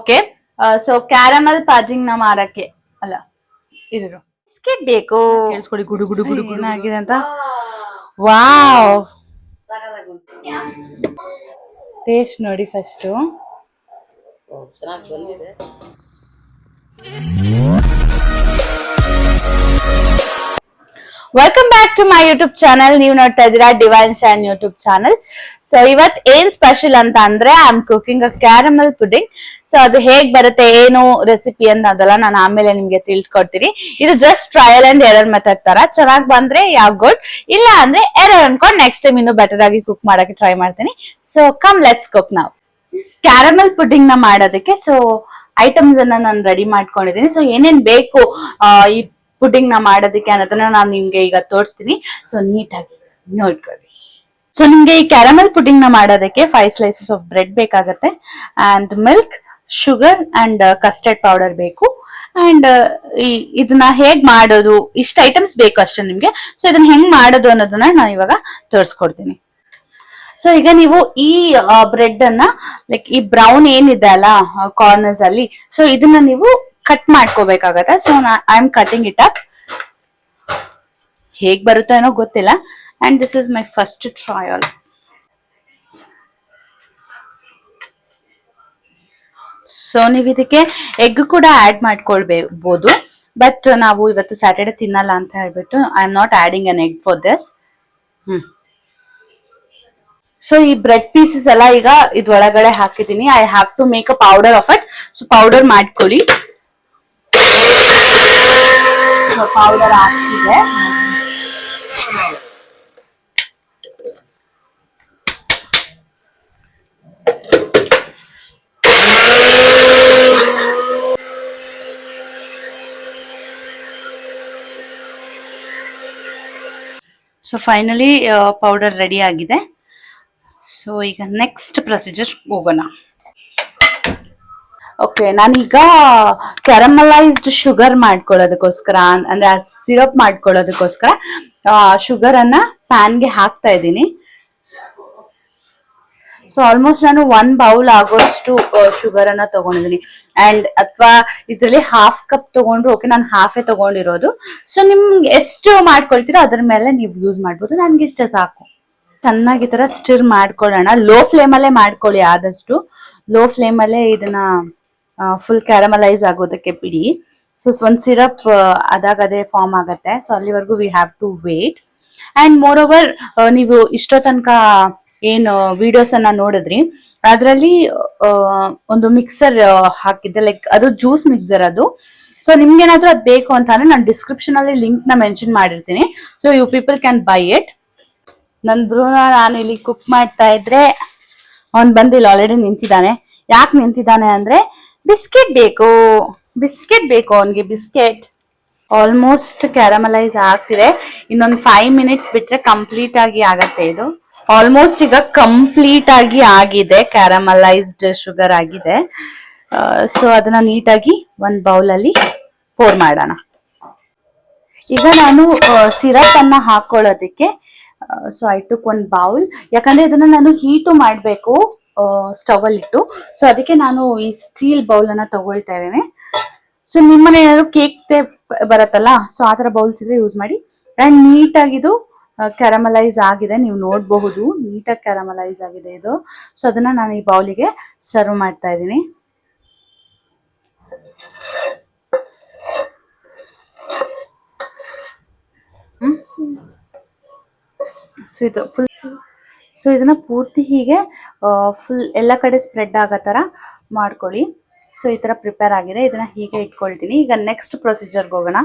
Okay. So caramel ಪಾಜಿಂಗ್ ನ ಮಾರಕ್ಕೆ ಅಲ್ಲ ಇರು ಬಿಸ್ಕೆಟ್ ಬೇಕು. ಕೇಳಿಸ್ಕೊಳ್ಳಿ ಗುಡು ಗುಡು ಗುಡು ಗುಡು ಏನಾಗಿದೆ ಅಂತ. ವಾವ್, ಟೇಸ್ಟ್ ನೋಡಿ first. Welcome back to my YouTube channel. ನೀವು ನೋಡ್ತಾ ಇದ್ದೀರಾ ಡಿವೈನ್ ಸ್ಯಾನ್ ಯೂಟ್ಯೂಬ್ ಚಾನಲ್. ಸೊ ಇವತ್ ಏನ್ ಸ್ಪೆಷಲ್ ಅಂತ ಅಂದ್ರೆ I am cooking a caramel pudding. So ಅದು ಹೇಗ್ ಬರುತ್ತೆ, ಏನು ರೆಸಿಪಿ ಅನ್ನೋದಲ್ಲ ನಾನು ಆಮೇಲೆ ನಿಮ್ಗೆ ತಿಳ್ಸ್ಕೊಡ್ತೀನಿ. ಇದು just trial and error method ತರ. ಚೆನ್ನಾಗ್ ಬಂದ್ರೆ ಯಾವ ಗುಡ್, ಇಲ್ಲ ಅಂದ್ರೆ ಎರರ್ ಅನ್ಕೊಂಡ್ ನೆಕ್ಸ್ಟ್ ಟೈಮ್ ಇನ್ನು ಬೆಟರ್ ಆಗಿ ಕುಕ್ ಮಾಡಕ್ಕೆ ಟ್ರೈ ಮಾಡ್ತೀನಿ. ಸೊ ಕಮ್ ಲೆಟ್ಸ್ ಕುಕ್ ನಾವು. ಕ್ಯಾರಮಲ್ ಪುಡಿಂಗ್ ನ ಮಾಡೋದಕ್ಕೆ ಸೊ ಐಟಮ್ಸ್ ಅನ್ನ ನಾನು ರೆಡಿ ಮಾಡ್ಕೊಂಡಿದ್ದೀನಿ. ಸೊ ಏನೇನ್ ಬೇಕು ಈ ಪುಡಿಂಗ್ ನ ಮಾಡೋದಕ್ಕೆ ಅನ್ನೋದನ್ನ ನಾನು ನಿಮ್ಗೆ ಈಗ ತೋರಿಸ್ತೀನಿ. ಸೊ ನೀಟಾಗಿ ನೋಡ್ಕೊಳ್ಳಿ. ಸೊ ನಿಮ್ಗೆ ಈ ಕ್ಯಾರಮಲ್ ಪುಡಿಂಗ್ ನ ಮಾಡೋದಕ್ಕೆ 5 ಸ್ಲೈಸಸ್ ಆಫ್ ಬ್ರೆಡ್ ಬೇಕಾಗತ್ತೆ, and milk, sugar and custard powder ಬೇಕು. ಅಂಡ್ ಇದನ್ನ ಹೇಗ್ ಮಾಡೋದು, ಇಷ್ಟ ಐಟಮ್ಸ್ ಬೇಕು ಅಷ್ಟೇ ನಿಮ್ಗೆ. ಸೊ ಇದನ್ನ ಹೆಂಗ್ ಮಾಡೋದು ಅನ್ನೋದನ್ನ ನಾನು ಇವಾಗ ತೋರಿಸ್ಕೊಡ್ತೀನಿ. ಸೊ ಈಗ ನೀವು ಈ ಬ್ರೆಡ್ ಅನ್ನ ಲೈಕ್ ಈ ಬ್ರೌನ್ ಏನಿದೆ ಅಲ್ಲ ಕಾರ್ನರ್ಸ್ ಅಲ್ಲಿ, ಸೊ ಇದನ್ನ ನೀವು ಕಟ್ ಮಾಡ್ಕೋಬೇಕಾಗತ್ತೆ. So I am cutting it up. ಹೇಗ್ ಬರುತ್ತೋ ಏನೋ ಗೊತ್ತಿಲ್ಲ. And this is my first trial. So ನೀವು ಇದಕ್ಕೆ ಎಗ್ ಕೂಡ ಆಡ್ ಮಾಡ್ಕೊಳ್ಬಹುದು, ಬಟ್ ನಾವು ಇವತ್ತು ಸ್ಯಾಟರ್ಡೆ ತಿನ್ನಲ್ಲ ಅಂತ ಹೇಳ್ಬಿಟ್ಟು I am not adding an egg for this. So ಈ ಬ್ರೆಡ್ ಪೀಸಸ್ ಎಲ್ಲ ಈಗ ಇದ್ರೊಳಗಡೆ ಹಾಕಿದೀನಿ. I have to make a powder of it. So powder ಮಾಡ್ಕೊಳ್ಳಿ. ಪೌಡರ್ ಹಾಕಿದೆ. ಸೊ ಫೈನಲಿ ಪೌಡರ್ ರೆಡಿ ಆಗಿದೆ. ಸೊ ಈಗ ನೆಕ್ಸ್ಟ್ ಪ್ರೊಸೀಜರ್ ಹೋಗೋಣ. ಓಕೆ, ನಾನೀಗ ಕ್ಯಾರಮಲೈಸ್ಡ್ ಶುಗರ್ ಮಾಡ್ಕೊಳ್ಳೋದಕ್ಕೋಸ್ಕರ ಅಂದ್ರೆ ಸಿರಪ್ ಮಾಡ್ಕೊಳ್ಳೋದಕ್ಕೋಸ್ಕರ ಶುಗರ್ ಅನ್ನ ಪ್ಯಾನ್ಗೆ ಹಾಕ್ತಾ ಇದ್ದೀನಿ. ಸೊ ಆಲ್ಮೋಸ್ಟ್ ನಾನು 1 ಬೌಲ್ ಆಗೋಷ್ಟು ಶುಗರ್ ಅನ್ನ ತಗೊಂಡಿದ್ದೀನಿ. ಅಂಡ್ ಅಥವಾ ಇದ್ರಲ್ಲಿ ಹಾಫ್ ಕಪ್ ತಗೊಂಡ್ರು ಓಕೆ, ನಾನು ಹಾಫೇ ತಗೊಂಡಿರೋದು. ಸೊ ನಿಮ್ಗೆ ಎಷ್ಟು ಮಾಡ್ಕೊಳ್ತೀರೋ ಅದ್ರ ಮೇಲೆ ನೀವು ಯೂಸ್ ಮಾಡ್ಬೋದು. ನನ್ಗೆ ಇಷ್ಟ ಸಾಕು. ಚೆನ್ನಾಗಿ ಈ ತರ ಸ್ಟಿರ್ ಮಾಡ್ಕೊಳ್ಳೋಣ. ಲೋ ಫ್ಲೇಮ್ ಅಲ್ಲೇ ಮಾಡ್ಕೊಳ್ಳಿ, ಆದಷ್ಟು ಲೋ ಫ್ಲೇಮ್ ಅಲ್ಲೇ ಇದನ್ನ ಫುಲ್ ಕ್ಯಾರಮಲೈಸ್ ಆಗೋದಕ್ಕೆ ಬಿಡಿ. ಸೊ ಒಂದ್ ಸಿರಪ್ ಅದೇ ಫಾರ್ಮ್ ಆಗತ್ತೆ. ಸೊ ಅಲ್ಲಿವರೆಗೂ we have to wait. And moreover ನೀವು ಇಷ್ಟೋ ತನಕ ಏನು ವಿಡಿಯೋಸ್ ಅನ್ನ ನೋಡಿದ್ರಿ, ಅದ್ರಲ್ಲಿ ಒಂದು ಮಿಕ್ಸರ್ ಹಾಕಿದ್ದೆ, ಲೈಕ್ ಅದು ಜ್ಯೂಸ್ ಮಿಕ್ಸರ್ ಅದು. ಸೊ ನಿಮ್ಗೇನಾದ್ರೂ ಅದ್ ಬೇಕು ಅಂತ ಅಂದ್ರೆ ನಾನು ಡಿಸ್ಕ್ರಿಪ್ಷನ್ ಅಲ್ಲಿ ಲಿಂಕ್ ನ ಮೆನ್ಷನ್ ಮಾಡಿರ್ತೀನಿ. So you people can buy it. ನನ್ ಬ್ರೂನ ನಾನು ಇಲ್ಲಿ ಕುಕ್ ಮಾಡ್ತಾ ಇದ್ರೆ ಅವ್ನ್ ಬಂದಿಲ್ಲ, ಆಲ್ರೆಡಿ ನಿಂತಿದ್ದಾನೆ. ಯಾಕೆ ನಿಂತಿದ್ದಾನೆ ಅಂದ್ರೆ ಬಿಸ್ಕೆಟ್ ಬೇಕು ಅವನ್ಗೆ ಬಿಸ್ಕೆಟ್. ಆಲ್ಮೋಸ್ಟ್ ಕ್ಯಾರಮಲೈಸ್ ಆಗ್ತಿದೆ. ಇನ್ನೊಂದು 5 ಮಿನಿಟ್ಸ್ ಬಿಟ್ರೆ ಕಂಪ್ಲೀಟ್ ಆಗಿ ಆಗತ್ತೆ ಇದು. ಆಲ್ಮೋಸ್ಟ್ ಈಗ ಕಂಪ್ಲೀಟ್ ಆಗಿ ಆಗಿದೆ, ಕ್ಯಾರಮಲೈಸ್ಡ್ ಶುಗರ್ ಆಗಿದೆ. ಸೊ ಅದನ್ನ ನೀಟಾಗಿ ಒಂದ್ ಬೌಲ್ ಅಲ್ಲಿ ಪೋರ್ ಮಾಡೋಣ. ಈಗ ನಾನು ಸಿರಪ್ ಅನ್ನ ಹಾಕೊಳ್ಳೋದಕ್ಕೆ ಸೊ ಐ ಟುಕ್ 1 ಬೌಲ್. ಯಾಕಂದ್ರೆ ಇದನ್ನ ನಾನು ಹೀಟು ಮಾಡ್ಬೇಕು ಸ್ಟವ್ ಅಲ್ಲಿ ಇಟ್ಟು. ಸೊ ಅದಕ್ಕೆ ನಾನು ಈ ಸ್ಟೀಲ್ ಬೌಲ್ ಅನ್ನ ತಗೊಳ್ತಾ ಇದ್ದೇನೆ. ಸೊ ನಿಮ್ಮನೆ ಏನಾದ್ರು ಕೇಕ್ ಬರತ್ತಲ್ಲ, ಸೊ ಆತರ ಬೌಲ್ಸ್ ಇದ್ರೆ ಯೂಸ್ ಮಾಡಿ. ಅಂಡ್ ನೀಟಾಗಿದು ಕ್ಯಾರಮಲೈಸ್ ಆಗಿದೆ, ನೀವು ನೋಡಬಹುದು. ನೀಟಾಗಿ ಕ್ಯಾರಮಲೈಸ್ ಆಗಿದೆ ಇದು. ಸೊ ಅದನ್ನ ನಾನು ಈ ಬೌಲಿಗೆ ಸರ್ವ್ ಮಾಡ್ತಾ ಇದ್ದೀನಿ. ಸೊ ಇದನ್ನ ಪೂರ್ತಿ ಹೀಗೆ ಫುಲ್ ಎಲ್ಲ ಕಡೆ ಸ್ಪ್ರೆಡ್ ಆಗೋ ತರ ಮಾಡ್ಕೊಳ್ಳಿ. ಸೊ ಈ ತರ ಪ್ರಿಪೇರ್ ಆಗಿದೆ. ಇದನ್ನ ಹೀಗೆ ಇಟ್ಕೊಳ್ತೀನಿ. ಈಗ ನೆಕ್ಸ್ಟ್ ಪ್ರೊಸೀಜರ್ಗೆ ಹೋಗೋಣ.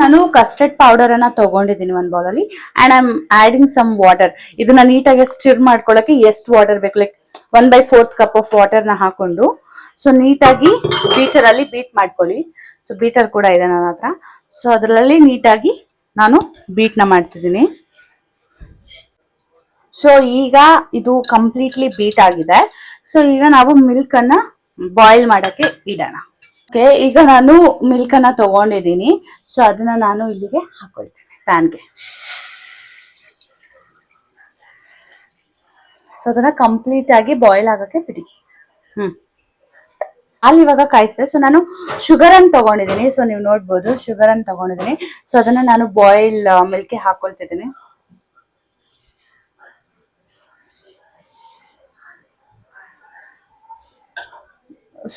ನಾನು ಕಸ್ಟರ್ಡ್ ಪೌಡರ್ ಅನ್ನ ತಗೊಂಡಿದ್ದೀನಿ 1 ಬೌಲ್ ಅಲ್ಲಿ. And I am adding some water. ಇದನ್ನ ನೀಟಾಗಿ ಸ್ಟಿರ್ ಮಾಡ್ಕೊಳ್ಳಕ್ಕೆ ಎಷ್ಟು ವಾಟರ್ ಬೇಕು, ಲೈಕ್ 1/4 ಕಪ್ ಆಫ್ ವಾಟರ್ ನ ಹಾಕೊಂಡು ಸೊ ನೀಟಾಗಿ ಬೀಟರ್ ಅಲ್ಲಿ ಬೀಟ್ ಮಾಡ್ಕೊಳ್ಳಿ. ಸೊ ಬೀಟರ್ ಕೂಡ ಇದೆ ನನ್ನ ಹತ್ರ. ಸೊ ಅದರಲ್ಲಿ ನೀಟಾಗಿ ನಾನು ಬೀಟ್ ನ ಮಾಡ್ತಿದ್ದೀನಿ. ಸೊ ಈಗ ಇದು ಕಂಪ್ಲೀಟ್ಲಿ ಬೀಟ್ ಆಗಿದೆ. ಸೊ ಈಗ ನಾವು ಮಿಲ್ಕ್ ಅನ್ನ ಬಾಯ್ಲ್ ಮಾಡಕ್ಕೆ ಇಡೋಣ. ಓಕೆ, ಈಗ ನಾನು ಮಿಲ್ಕ್ ಅನ್ನ ತಗೊಂಡಿದ್ದೀನಿ. ಸೊ ಅದನ್ನ ನಾನು ಇಲ್ಲಿಗೆ ಹಾಕೊಳ್ತೀನಿ ಪ್ಯಾನ್ಗೆ. ಸೊ ಅದನ್ನ ಕಂಪ್ಲೀಟ್ ಆಗಿ ಬಾಯ್ಲ್ ಆಗಕ್ಕೆ ಬಿಡಿ. ಹಾಲು ಇವಾಗ ಕಾಯ್ತಿದೆ. ಸೊ ನಾನು ಶುಗರ್ ಅನ್ನು ತಗೊಂಡಿದ್ದೀನಿ. ಸೊ ನೀವು ನೋಡ್ಬೋದು ಶುಗರ್ ಅನ್ನು ತಗೊಂಡಿದ್ದೀನಿ. ಸೊ ಅದನ್ನ ನಾನು ಬಾಯ್ಲ್ ಮಿಲ್ಕ್ಗೆ ಹಾಕೊಳ್ತಿದ್ದೀನಿ.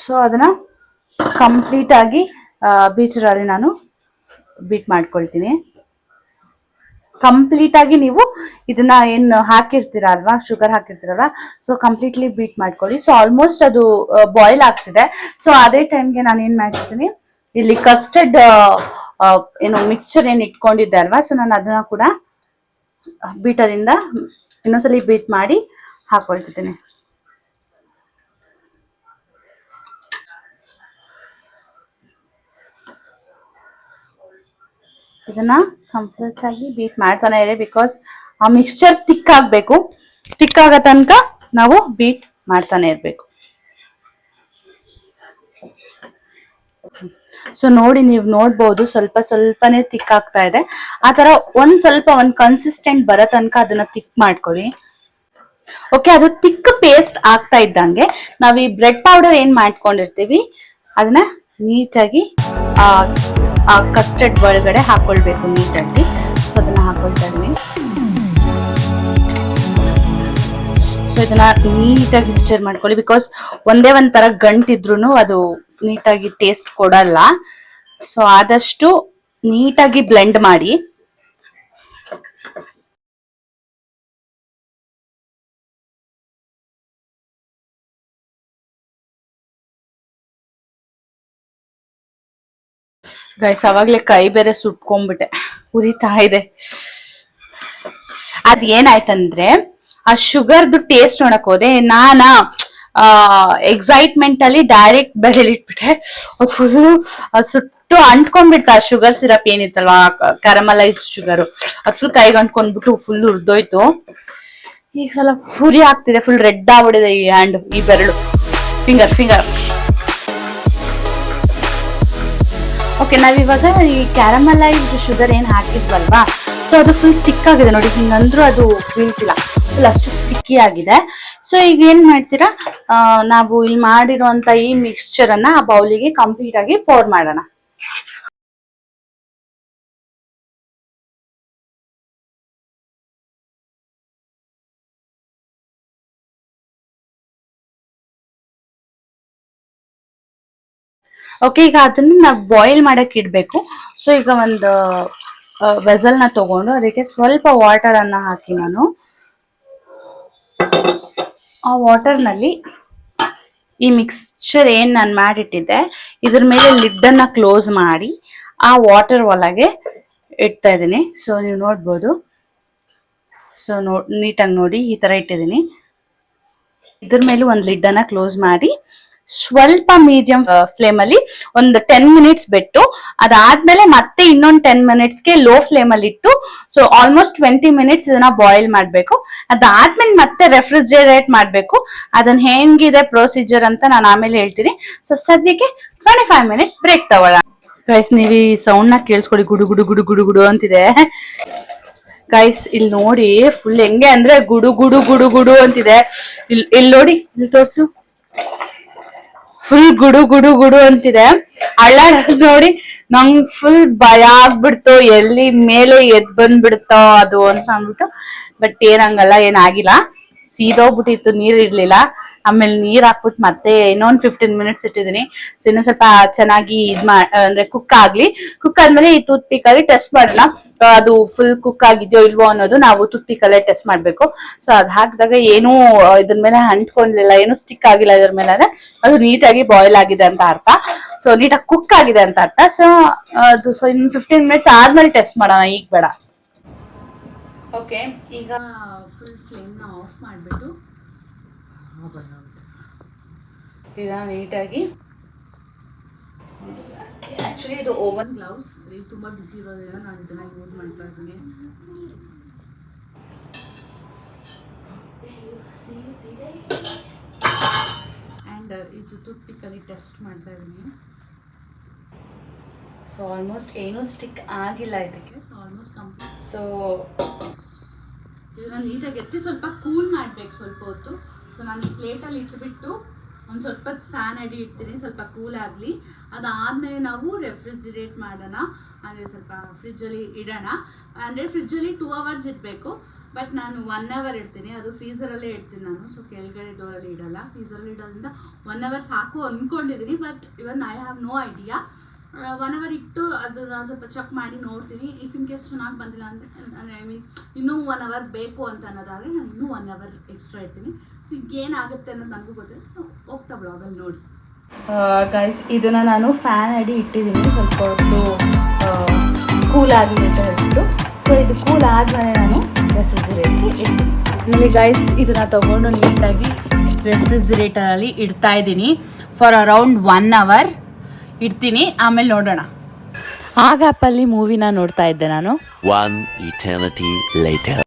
ಸೊ ಅದನ್ನ ಕಂಪ್ಲೀಟ್ ಆಗಿ ಬೀಚರಲ್ಲಿ ನಾನು ಬೀಟ್ ಮಾಡ್ಕೊಳ್ತೀನಿ. ಕಂಪ್ಲೀಟ್ ಆಗಿ ನೀವು ಇದನ್ನ ಏನು ಹಾಕಿರ್ತೀರ ಅಲ್ವಾ, ಶುಗರ್ ಹಾಕಿರ್ತೀರಲ್ವಾ, ಸೊ ಕಂಪ್ಲೀಟ್ಲಿ ಬೀಟ್ ಮಾಡ್ಕೊಳ್ಳಿ. ಸೊ ಆಲ್ಮೋಸ್ಟ್ ಅದು ಬಾಯ್ಲ್ ಆಗ್ತಿದೆ. ಸೊ ಅದೇ ಟೈಮ್ಗೆ ನಾನು ಏನ್ ಮಾಡ್ತೀನಿ, ಇಲ್ಲಿ ಕಸ್ಟರ್ಡ್ ಏನು ಮಿಕ್ಸ್ಚರ್ ಏನ್ ಇಟ್ಕೊಂಡಿದ್ದೆ ಅಲ್ವಾ, ಸೊ ನಾನು ಅದನ್ನ ಕೂಡ ಬೀಟರಿಂದ ಇನ್ನೊಂದ್ಸಲಿ ಬೀಟ್ ಮಾಡಿ ಹಾಕೊಳ್ತಿದ್ದೀನಿ. ಇದನ್ನ ಕಂಪ್ಲೀಟ್ ಆಗಿ ಬೀಟ್ ಮಾಡ್ತಾನೆ ಇರಿ, ಬಿಕಾಸ್ ಆ ಮಿಕ್ಸ್ಚರ್ ತಿಕ್ ಆಗ್ಬೇಕು. ತಿಕ್ ಆಗೋ ತನಕ ನಾವು ಬೀಟ್ ಮಾಡ್ತಾನೆ ಇರ್ಬೇಕು. ಸೊ ನೋಡಿ, ನೀವು ನೋಡ್ಬೋದು ಸ್ವಲ್ಪ ಸ್ವಲ್ಪನೇ ತಿಕ್ ಆಗ್ತಾ ಇದೆ. ಆ ತರ ಒಂದ್ ಕನ್ಸಿಸ್ಟೆಂಟ್ ಬರೋ ತನಕ ಅದನ್ನ ತಿಕ್ ಮಾಡ್ಕೊಳ್ಳಿ. ಓಕೆ, ಅದು ತಿಕ್ ಪೇಸ್ಟ್ ಆಗ್ತಾ ಇದ್ದಂಗೆ ನಾವ್ ಈ ಬ್ರೆಡ್ ಪೌಡರ್ ಏನ್ ಮಾಡ್ಕೊಂಡಿರ್ತೀವಿ ಅದನ್ನ ನೀಟಾಗಿ ಆ ಕಸ್ಟರ್ಡ್ ಒಳಗಡೆ ಹಾಕೊಳ್ಬೇಕು ನೀಟಾಗಿ. ಸೊ ಅದನ್ನ ಹಾಕೊಳ್ತಾ ಇದೀನಿ. ಸೊ ಇದನ್ನ ನೀಟಾಗಿ ಸ್ಟಿರ್ ಮಾಡ್ಕೊಳ್ಳಿ, ಬಿಕಾಸ್ ಒಂದೇ ಒಂಥರ ಗಂಟಿದ್ರು ಅದು ನೀಟಾಗಿ ಟೇಸ್ಟ್ ಕೊಡಲ್ಲ. ಸೊ ಆದಷ್ಟು ನೀಟಾಗಿ ಬ್ಲೆಂಡ್ ಮಾಡಿ. ಗೈಸ್, ಅವಾಗ್ಲೇ ಕೈ ಬೇರೆ ಸುಟ್ಕೊಂಡ್ಬಿಟ್ಟೆ, ಉರಿತಾ ಇದೆ. ಅದ್ ಏನಾಯ್ತಂದ್ರೆ ಆ ಶುಗರ್ದು ಟೇಸ್ಟ್ ನೋಡಕ್ ಹೋದೆ ನಾನಾ, ಎಕ್ಸೈಟ್ಮೆಂಟ್ ಅಲ್ಲಿ ಡೈರೆಕ್ಟ್ ಬೆರಳಿಟ್ಬಿಟ್ಟೆ. ಅದು ಫುಲ್ ಸುಟ್ಟು ಅಂಟ್ಕೊಂಡ್ಬಿಡ್ತ ಆ ಶುಗರ್ ಸಿರಪ್ ಏನಿತ್ತಲ್ವಾ, ಕ್ಯಾರಮಲೈಸ್ಡ್ ಶುಗರ್, ಅದು ಫುಲ್ ಕೈಗೆ ಅಂಟ್ಕೊಂಡ್ಬಿಟ್ಟು ಫುಲ್ ಉರ್ದೋಯ್ತು. ಈಗ ಸ್ವಲ್ಪ ಹುರಿ ಆಗ್ತಿದೆ, ಫುಲ್ ರೆಡ್ ಆಗ್ಬಿಡಿದೆ ಈ ಹ್ಯಾಂಡ್, ಈ ಬೆರಳು, ಫಿಂಗರ್. ಓಕೆ, ನಾವಿವಾಗ ಈ ಕ್ಯಾರಮಲೈಸ್ಡ್ ಶುಗರ್ ಏನ್ ಹಾಕಿದ್ವಲ್ವಾ, ಸೊ ಅದು ಫುಲ್ ಸ್ಟಿಕ್ ಆಗಿದೆ ನೋಡಿ, ಹಿಂಗಂದ್ರೂ ಅದು ಬೀಳ್ತಿಲ್ಲ, ಫುಲ್ ಅಷ್ಟು ಸ್ಟಿಕ್ಕಿ ಆಗಿದೆ. ಸೊ ಈಗ ಏನ್ ಮಾಡ್ತೀರಾ, ನಾವು ಇಲ್ಲಿ ಮಾಡಿರುವಂತ ಈ ಮಿಕ್ಸ್ಚರ್ ಅನ್ನ ಆ ಬೌಲಿಗೆ ಕಂಪ್ಲೀಟ್ ಆಗಿ ಪೋರ್ ಮಾಡೋಣ. ಓಕೆ, ಈಗ ಅದನ್ನ ನಾವು ಬಾಯ್ಲ್ ಮಾಡಕ್ ಇಡ್ಬೇಕು. ಸೊ ಈಗ ಒಂದು ವೆಸಲ್ ನ ತಗೊಂಡು ಅದಕ್ಕೆ ಸ್ವಲ್ಪ ವಾಟರ್ ಅನ್ನ ಹಾಕಿ ನಾನು ಆ ವಾಟರ್ ನಲ್ಲಿ ಈ ಮಿಕ್ಸ್ಚರ್ ಏನ್ ನಾನು ಮಾಡಿಟ್ಟಿದ್ದೆ ಇದ್ರ ಮೇಲೆ ಲಿಡ್ ಅನ್ನ ಕ್ಲೋಸ್ ಮಾಡಿ ಆ ವಾಟರ್ ಒಳಗೆ ಇಡ್ತಾ ಇದ್ದೀನಿ. ಸೊ ನೀವು ನೋಡ್ಬೋದು. ಸೊ ನೀಟಾಗಿ ನೋಡಿ, ಈ ತರ ಇಟ್ಟಿದ್ದೀನಿ. ಇದ್ರ ಮೇಲೂ ಒಂದು ಲಿಡ್ ಅನ್ನ ಕ್ಲೋಸ್ ಮಾಡಿ ಸ್ವಲ್ಪ ಮೀಡಿಯಂ ಫ್ಲೇಮ್ ಅಲ್ಲಿ ಒಂದು 10 ಮಿನಿಟ್ಸ್ ಬಿಟ್ಟು, ಅದಾದ್ಮೇಲೆ ಮತ್ತೆ ಇನ್ನೊಂದು 10 ಮಿನಿಟ್ಸ್ಗೆ ಲೋ ಫ್ಲೇಮ್ ಅಲ್ಲಿ ಇಟ್ಟು, ಸೊ ಆಲ್ಮೋಸ್ಟ್ 20 ಮಿನಿಟ್ಸ್ ಇದನ್ನ ಬಾಯ್ಲ್ ಮಾಡ್ಬೇಕು. ಅದಾದ್ಮೇಲೆ ಮತ್ತೆ ರೆಫ್ರಿಜರೇಟ್ ಮಾಡ್ಬೇಕು. ಅದನ್ನ ಹೆಂಗಿದೆ ಪ್ರೊಸೀಜರ್ ಅಂತ ನಾನು ಆಮೇಲೆ ಹೇಳ್ತೀನಿ. ಸೊ ಸದ್ಯಕ್ಕೆ 25 ಮಿನಿಟ್ಸ್ ಬ್ರೇಕ್ ತಗೊಳ್ಳ. ಗೈಸ್, ನೀವು ಈ ಸೌಂಡ್ ನ ಕೇಳಿಸ್ಕೊಳ್ಳಿ, ಗುಡು ಗುಡು ಗುಡು ಗುಡು ಗುಡು ಅಂತಿದೆ. ಗೈಸ್ ಇಲ್ಲಿ ನೋಡಿ, ಫುಲ್ ಹೆಂಗೆ ಅಂದ್ರೆ ಗುಡು ಗುಡು ಗುಡು ಗುಡು ಅಂತಿದೆ. ಇಲ್ಲಿ ನೋಡಿ, ಇಲ್ಲಿ ತೋರ್ಸು, ಫುಲ್ ಗುಡು ಗುಡು ಗುಡು ಅಂತಿದೆ. ಅಳ್ಳಾಡೋದು ನೋಡಿ ನಂಗ್ ಫುಲ್ ಭಯ ಆಗ್ಬಿಡ್ತು, ಎಲ್ಲಿ ಮೇಲೆ ಎದ್ ಬಂದ್ಬಿಡ್ತೋ ಅದು ಅಂತ ಅಂದ್ಬಿಟ್ಟು. ಬಟ್ ಏನಂಗಲ್ಲ, ಏನಾಗಿಲ್ಲ. ಸೀದೋಗ್ಬಿಟ್ಟಿತ್ತು, ನೀರ್ ಇರ್ಲಿಲ್ಲ. ಆಮೇಲೆ ನೀರ್ ಹಾಕ್ಬಿಟ್ಟು ಮತ್ತೆ ಇನ್ನೊಂದ್ 15 ಮಿನಿಟ್ಸ್ ಇಟ್ಟಿದೀನಿ. ಸೊ ಇನ್ನೊಂದ್ ಸ್ವಲ್ಪ ಚೆನ್ನಾಗಿ ಅಂದ್ರೆ ಕುಕ್ ಆದ್ಮೇಲೆ ಈ ಟೂತ್ ಪಿಕ್ ಅಲ್ಲಿ ಟೆಸ್ಟ್ ಮಾಡೋಣ, ಅದು ಫುಲ್ ಕುಕ್ ಆಗಿದ್ಯೋ ಇಲ್ವೋ ಅನ್ನೋದು ನಾವು ಟೂತ್ ಪಿಕ್ ಅಲ್ಲೇ ಟೆಸ್ಟ್ ಮಾಡ್ಬೇಕು. ಸೊ ಅದ್ ಹಾಕಿದಾಗ ಏನೂ ಇದ್ರ ಮೇಲೆ ಅಂಟ್ಕೊಂಡಿಲ್ಲ, ಏನು ಸ್ಟಿಕ್ ಆಗಿಲ್ಲ ಇದ್ರ ಮೇಲೆ, ಅಂದ್ರೆ ಅದು ನೀಟಾಗಿ ಬಾಯ್ಲ್ ಆಗಿದೆ ಅಂತ ಅರ್ಥ. ಸೊ ನೀಟಾಗಿ ಕುಕ್ ಆಗಿದೆ ಅಂತ ಅರ್ಥ. ಸೊ ಅದು ಇನ್ನು 15 ಮಿನಿಟ್ಸ್ ಆದ್ಮೇಲೆ ಟೆಸ್ಟ್ ಮಾಡೋಣ, ಈಗ ಬೇಡ. ಓಕೆ, ಈಗ ಫುಲ್ ಫ್ಲೇಮ್ ನ ಆಫ್ ಮಾಡ್ಬಿಟ್ಟು ಇದನ್ನ ನೀಟಾಗಿ, ಆಕ್ಚುಲಿ ಇದು ಓವನ್ ಗ್ಲೌಸ್, ಇದು ತುಂಬಾ ಬಿಸಿ ಇರೋದ್ರಿಂದ ನಾನು ಇದನ್ನ ಯೂಸ್ ಮಾಡ್ತಾ ಇದ್ದೀನಿ. ಅಂಡ್ ಇದು ಟೂತ್ ಪಿಕ್ ಅಲ್ಲಿ ಟೆಸ್ಟ್ ಮಾಡ್ತಾ ಇದ್ದೀನಿ. ಸೊ ಆಲ್ಮೋಸ್ಟ್ ಏನೂ ಸ್ಟಿಕ್ ಆಗಿಲ್ಲ ಇದಕ್ಕೆ. So almost complete. ಸೊ ಇದನ್ನ ನೀಟಾಗಿ ಎತ್ತಿ ಸ್ವಲ್ಪ ಕೂಲ್ ಮಾಡ್ಬೇಕು ಸ್ವಲ್ಪ ಹೊತ್ತು. ಸೊ ನಾನು ಈ ಪ್ಲೇಟಲ್ಲಿ ಇಟ್ಬಿಟ್ಟು ಒಂದು ಸ್ವಲ್ಪ ಫ್ಯಾನ್ ಅಡಿ ಇಡ್ತೀನಿ, ಸ್ವಲ್ಪ ಕೂಲ್ ಆಗಲಿ. ಅದಾದಮೇಲೆ ನಾವು ರೆಫ್ರಿಜಿರೇಟ್ ಮಾಡೋಣ, ಅಂದರೆ ಸ್ವಲ್ಪ ಫ್ರಿಜ್ಜಲ್ಲಿ ಇಡೋಣ. ಅಂದರೆ ಫ್ರಿಜ್ಜಲ್ಲಿ 2 hours ಇಡಬೇಕು, ಬಟ್ ನಾನು 1 hour ಇಡ್ತೀನಿ. ಅದು ಫ್ರೀಝರಲ್ಲೇ ಇಡ್ತೀನಿ ನಾನು. ಸೊ ಕೆಳಗಡೆ ಡೋರಲ್ಲಿ ಇಡಲ್ಲ, ಫ್ರೀಝರಲ್ಲಿ ಇಡೋದ್ರಿಂದ 1 hour ಸಾಕು ಅಂದ್ಕೊಂಡಿದ್ದೀನಿ. But even I have no idea. 1 hour ಇಟ್ಟು ಅದನ್ನ ಸ್ವಲ್ಪ ಚೆಕ್ ಮಾಡಿ ನೋಡ್ತೀನಿ. ಇಫ್ ಇನ್ ಕೇಸ್ ಚೆನ್ನಾಗಿ ಬಂದಿಲ್ಲ ಅಂದರೆ ಐ ಮೀನ್ ಇನ್ನೂ 1 hour ಬೇಕು ಅಂತ ಅನ್ನೋದಾದರೆ ನಾನು ಇನ್ನೂ 1 hour ಎಕ್ಸ್ಟ್ರಾ ಇಡ್ತೀನಿ. ಸೊ ಏನಾಗುತ್ತೆ ಅನ್ನೋದು ನನಗೂ ಗೊತ್ತಿಲ್ಲ. ಸೊ ಹೋಗ್ತಾ ಬ್ಲಾಗಲ್ಲಿ ನೋಡಿ. ಗೈಸ್, ಇದನ್ನು ನಾನು ಫ್ಯಾನ್ ಅಡಿ ಇಟ್ಟಿದ್ದೀನಿ, ಸ್ವಲ್ಪ ಹೊತ್ತು ಕೂಲ್ ಆಗಲಿ ಅಂತ ಹೇಳ್ಬಿಟ್ಟು. ಸೊ ಇದು ಕೂಲ್ ಆದಮೇಲೆ ನಾನು ರೆಫ್ರಿಜಿರೇಟ್ಗೆ ಇಡ್ತೀನಿ. ಆಮೇಲೆ ಗೈಸ್, ಇದನ್ನು ತೊಗೊಂಡು ನೀಟಾಗಿ ರೆಫ್ರಿಜಿರೇಟರಲ್ಲಿ ಇಡ್ತಾ ಇದ್ದೀನಿ ಫಾರ್ ಅರೌಂಡ್ 1 hour ಇಡ್ತೀನಿ. ಆಮೇಲೆ ನೋಡೋಣ. ಆ ಗ್ಯಾಪಲ್ಲಿ ಮೂವಿನ ನೋಡ್ತಾ ಇದ್ದೆ ನಾನು. One eternity later.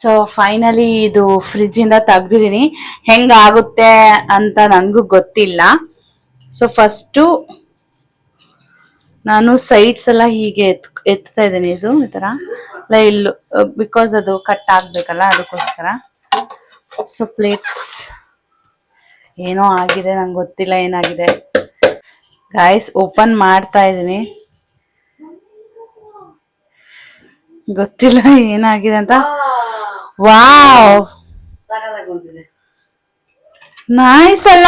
So finally ಇದು ಫ್ರಿಜ್ಜಿಂದ ತೆಗ್ದಿದ್ದೀನಿ. ಹೆಂಗಾಗುತ್ತೆ ಅಂತ ನನಗೂ ಗೊತ್ತಿಲ್ಲ. ಸೊ ಫಸ್ಟು ನಾನು ಸೈಡ್ಸ್ ಎಲ್ಲ ಹೀಗೆ ಎತ್ತಾ ಇದ್ದೀನಿ. ಇದು ಈ ಥರ ಇಲ್ಲ, ಬಿಕಾಸ್ ಅದು ಕಟ್ ಆಗಬೇಕಲ್ಲ, ಅದಕ್ಕೋಸ್ಕರ. ಸೊ ಪ್ಲೇಟ್ಸ್ ಏನೋ ಆಗಿದೆ, ನಂಗೆ ಗೊತ್ತಿಲ್ಲ ಏನಾಗಿದೆ. ಗಾಯ್ಸ್, ಓಪನ್ ಮಾಡ್ತಾ ಇದ್ದೀನಿ, ಗೊತ್ತಿಲ್ಲ ಏನಾಗಿದೆ ಅಂತ. ವಾವ್, ನೈಸ್ ಅಲ್ಲ?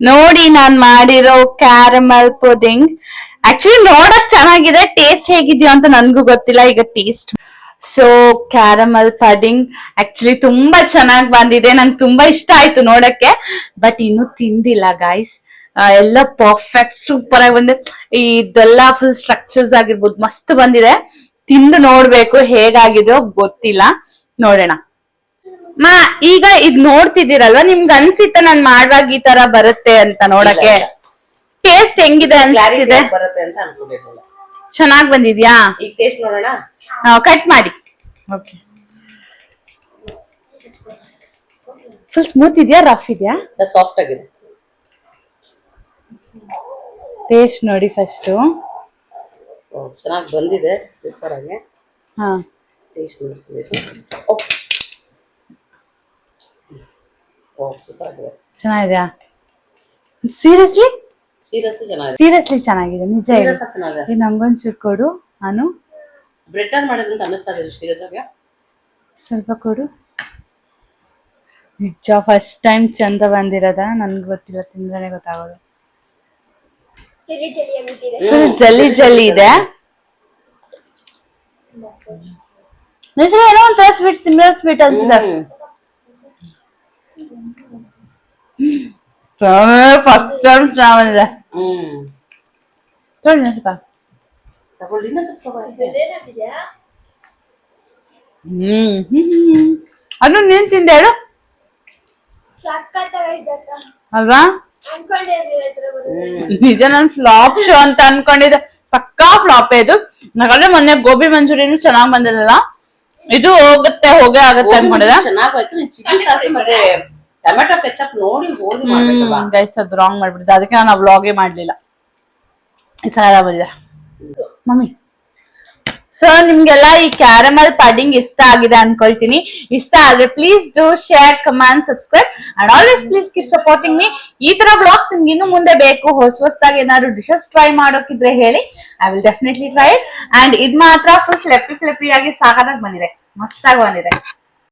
ನೋಡಿ, ನಾನ್ ಮಾಡಿರೋ ಕ್ಯಾರಮಲ್ ಪುಡಿಂಗ್ ಆಕ್ಚುಲಿ ನೋಡಕ್ ಚೆನ್ನಾಗಿದೆ. ಟೇಸ್ಟ್ ಹೇಗಿದ್ಯೋ ಅಂತ ನನ್ಗೂ ಗೊತ್ತಿಲ್ಲ ಈಗ taste. So caramel pudding actually ತುಂಬಾ ಚೆನ್ನಾಗಿ ಬಂದಿದೆ, ನಂಗೆ ತುಂಬಾ ಇಷ್ಟ ಆಯ್ತು ನೋಡಕ್ಕೆ. ಬಟ್ ಇನ್ನು ತಿಂದಿಲ್ಲ ಗಾಯ್ಸ್. ಎಲ್ಲ ಪರ್ಫೆಕ್ಟ್ ಸೂಪರ್ ಆಗಿ ಬಂದಿದೆ. ಇದೆಲ್ಲ ಫುಲ್ ಸ್ಟ್ರಕ್ಚರ್ಸ್ ಆಗಿರ್ಬೋದು, ಮಸ್ತ್ ಬಂದಿದೆ. ತಿಂದು ನೋಡ್ಬೇಕು ಹೇಗಾಗಿದೆಯೋ ಗೊತ್ತಿಲ್ಲ, ನೋಡೋಣ. ಈಗ ಇದ್ ನೋಡ್ತಿದ್ದೀರಲ್ವಾ, ನಿಮ್ಗೆ ಅನ್ಸಿತ್ತ ನಾನ್ ಮಾಡುವಾಗ ಈ ತರ ಬರುತ್ತೆ ಅಂತ ನೋಡಕ್ಕೆ? ಟೇಸ್ಟ್ ಹೆಂಗಿದೆ ಅನ್ಸ್ತಿದೆ? ಚೆನ್ನಾಗ್ ಬಂದಿದ್ಯಾ? ಈಗ ಟೇಸ್ಟ್ ನೋಡೋಣ. ಕಟ್ ಮಾಡಿ. ಓಕೆ, ಫುಲ್ ಸ್ಮೂತ್ ಇದೆಯಾ, ರಫ್ ಇದೆಯಾ? ಸಾಫ್ಟ್ ಆಗಿದೆ. ಟೇಸ್ಟ್ ನೋಡಿ ಫಸ್ಟ್. ಚೆನ್ನಾಗಿ ಬಂದಿದೆ, ಸೂಪರ್ ಆಗಿ. ಹಾ, ಟೇಸ್ಟ್ ನೋಡ್ತೀವಿ. ಸೂಪರ್ ಆಗಿದೆ. ಚೆನ್ನಾಗಿದ್ಯಾ? ಸೀರಿಯಸ್ಲಿ ಚೆನ್ನಾಗಿದೆ. ಚೆನ್ನಾಗಿದೆ, ನಿಜ ಹೇಳಿ. ನಂಗೊಂಚೂರು ಕೊಡು. ನಾನು ಬ್ರೆಡ್ ಆನ್ ಮಾಡೋದಂತ ಅನ್ನಿಸ್ತಾ ಇದೆ. ಸೀರಿಯಸ್ ಆಗಿ ಸ್ವಲ್ಪ ಕೊಡು. ನಿಜ ಫಸ್ಟ್ ಟೈಮ್ ಚಂದ ಬಂದಿರೋದ, ನನ್ಗೆ ಗೊತ್ತಿಲ್ಲ, ತಿಂದ್ರೆ ಗೊತ್ತಾಗೋದು. ಫುಲ್ ಜಲ್ಲಿ ಜಲ್ಲಿ ಇದೆ. ಏನೋ ಒಂಥರ ಸ್ವೀಟ್, ಸಿಮಿಲರ್ ಸ್ವೀಟ್ ಅನ್ಸಿದೆ. ಫಸ್ಟ್ ಟೈಮ್ ಚೆನ್ನಾಗಿದೆ. ಅದು ನೀನ್ ತಿಂದೆ ಹೇಳು ಅಲ್ವಾ? ನಿಜ, ನಾನು ಫ್ಲಾಪ್ ಶೋ ಅಂತ ಅನ್ಕೊಂಡಿದ್ದೆ. ಪಕ್ಕಾ ಫ್ಲಾಪ್ ಇದು. ಯಾಕಂದ್ರೆ ಮೊನ್ನೆ ಗೋಬಿ ಮಂಚೂರಿಯನ್ ಚೆನ್ನಾಗ್ ಬಂದಿರಲಿಲ್ಲ, ಇದು ಹೋಗೇ ಆಗತ್ತೆ ಅನ್ಕೊಂಡಿದ್ದೆ. ಟೊಮೆಟೊ ಕೆಚಪ್ ನೋಡಿ ಗೈಸ್, ಅದು ರಾಂಗ್ ಮಾಡ್ಬಿಟ್ಟಿದ್ದೆ, ಅದಕ್ಕೆ ನಾನು ವ್ಲಾಗೇ ಮಾಡ್ಲಿಲ್ಲ. ಚೆನ್ನಾಗಿ ಬಂದಿದೆ ಮಮ್ಮಿ. ಸೊ ನಿಮ್ಗೆಲ್ಲ ಈ ಕ್ಯಾರಮಲ್ ಪುಡಿಂಗ್ ಇಷ್ಟ ಆಗಿದೆ ಅನ್ಕೊಳ್ತೀನಿ. ಇಷ್ಟ ಆದ್ರೆ please do share, comment, subscribe and always please keep supporting me. ಈ ತರ ಬ್ಲಾಗ್ಸ್ ನಿಮ್ಗೆ ಇನ್ನು ಮುಂದೆ ಬೇಕು, ಹೊಸದಾಗಿ ಏನಾದ್ರು ಡಿಶಸ್ ಟ್ರೈ ಮಾಡೋಕಿದ್ರೆ ಹೇಳಿ, I will definitely try it. And ಇದ್ ಮಾತ್ರ ಫುಲ್ ಫ್ಲೆಪ್ಪಿ ಆಗಿ ಸಾಕಾಗಿ ಬಂದಿದೆ, ಮಸ್ತಾಗಿ ಬಂದಿದೆ.